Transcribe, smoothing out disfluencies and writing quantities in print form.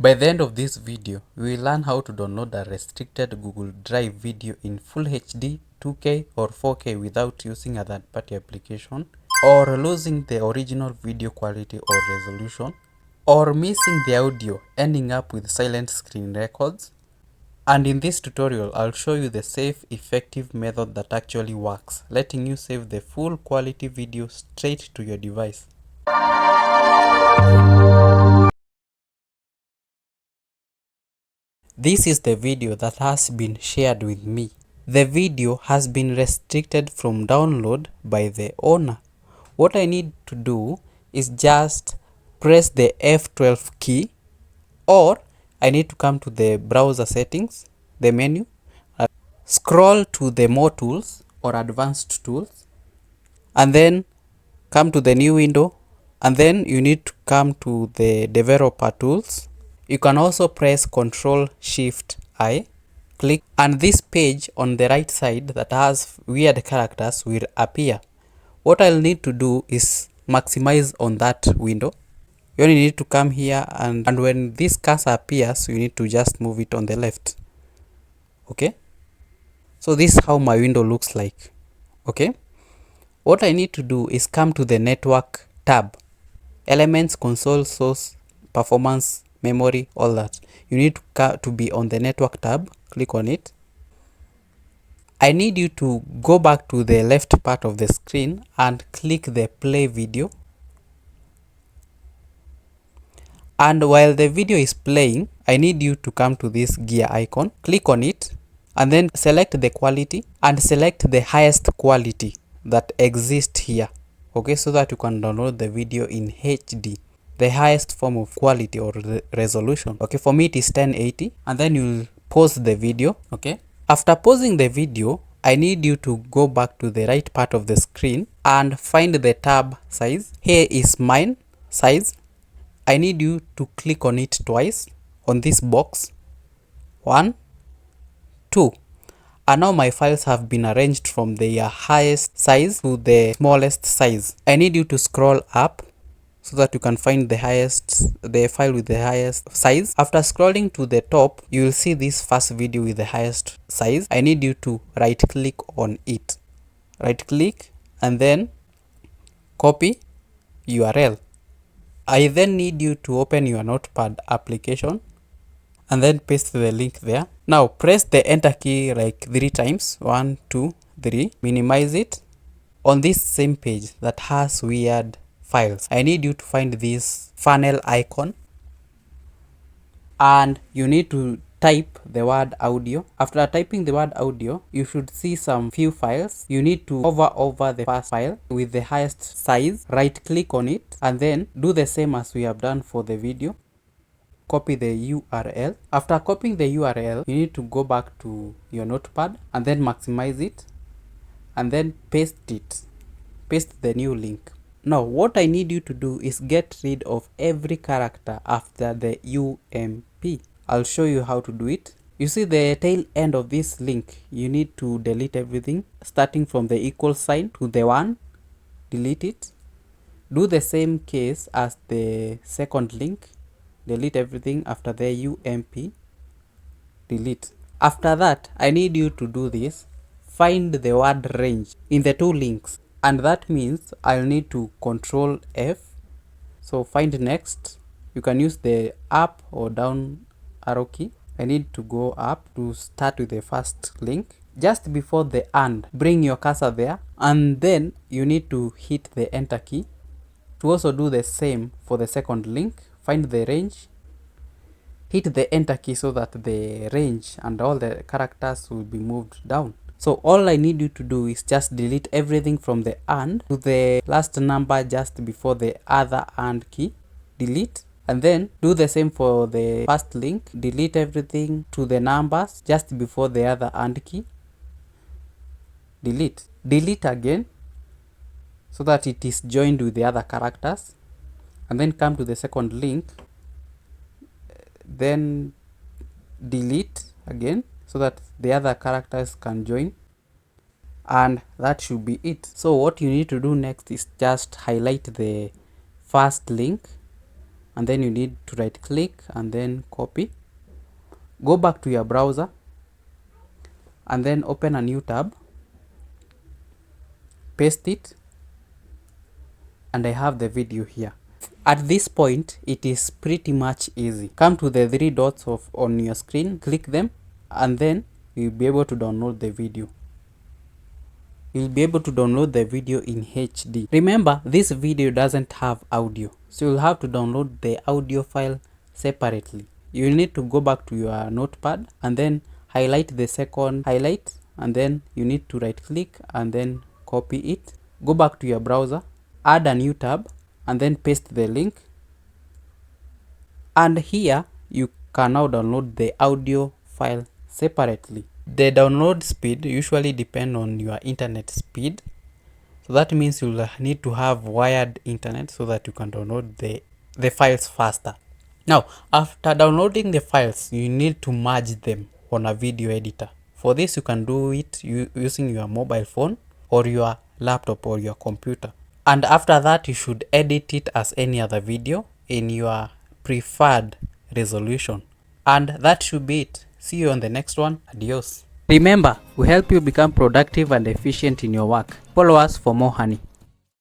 By the end of this video, we will learn how to download a restricted Google Drive video in Full HD, 2K or 4K without using a third-party application, or losing the original video quality or resolution, or missing the audio, ending up with silent screen records. And in this tutorial, I'll show you the safe, effective method that actually works, letting you save the full quality video straight to your device. This is the video that has been shared with me. The video has been restricted from download by the owner. What I need to do is just press the F12 key, or I need to come to the browser settings, the menu, scroll to the more tools or advanced tools, and then come to the new window, and then you need to come to the developer tools. You can also press Ctrl+Shift+I, click, and this page on the right side that has weird characters will appear. What I'll need to do is maximize on that window. You only need to come here, and when this cursor appears, you need to just move it on the left. Okay, so this is how my window looks like. Okay, what I need to do is come to the network tab, elements, console, source, performance, memory, all that. You need to be on the network tab. Click on it. I need you to go back to the left part of the screen and click the play video. And while the video is playing, I need you to come to this gear icon, click on it, and then select the quality and select the highest quality that exists here. Okay, so that you can download the video in HD, the highest form of quality or resolution. Okay, for me it is 1080, and then you'll pause the video. Okay, after pausing the video, I need you to go back to the right part of the screen and find the tab size. Here is mine size. I need you to click on it twice on this box. 1, 2. And now my files have been arranged from their highest size to the smallest size. I need you to scroll up so that you can find the file with the highest size. After scrolling to the top, you will see this first video with the highest size. I need you to right click on it. Right click and then copy URL. I then need you to open your Notepad application and then paste the link there. Now press the enter key like 3 times. 1, 2, 3. Minimize it. On this same page that has weird files, I need you to find this funnel icon and you need to type the word audio. After typing the word audio, you should see some few files. You need to hover over the first file with the highest size, right click on it, and then do the same as we have done for the video. Copy the URL. After copying the URL, you need to go back to your notepad and then maximize it and then paste it. Paste the new link. Now what I need you to do is get rid of every character after the UMP. I'll show you how to do it. You see the tail end of this link, you need to delete everything starting from the equal sign to the 1. Delete it. Do the same case as the second link. Delete everything after the UMP. Delete. After that, I need you to do this. Find the word range in the 2 links. And that means I'll need to Control F. So find next. You can use the up or down arrow key. I need to go up to start with the first link. Just before the and, bring your cursor there. And then you need to hit the enter key. To also do the same for the second link. Find the range. Hit the enter key so that the range and all the characters will be moved down. So all I need you to do is just delete everything from the and to the last number just before the other and key. Delete. And then do the same for the first link. Delete everything to the numbers just before the other and key. Delete. Delete again so that it is joined with the other characters. And then come to the second link. Then delete again so that the other characters can join, and that should be it. So what you need to do next is just highlight the first link and then you need to right click and then copy. Go back to your browser and then open a new tab, paste it, and I have the video here. At this point, it is pretty much easy. Come to the three dots on your screen, click them, and then you'll be able to download the video. You'll be able to download the video in HD. Remember, this video doesn't have audio, so you'll have to download the audio file separately. You'll need to go back to your notepad and then highlight the second highlight, and then you need to right click and then copy it. Go back to your browser, add a new tab, and then paste the link. And here you can now download the audio file separately. The download speed usually depends on your internet speed. So that means you'll need to have wired internet so that you can download the files faster. Now, after downloading the files, you need to merge them on a video editor. For this, you can do it using your mobile phone or your laptop or your computer. And after that, you should edit it as any other video in your preferred resolution. And that should be it. See you on the next one. Adios. Remember, we help you become productive and efficient in your work. Follow us for more honey.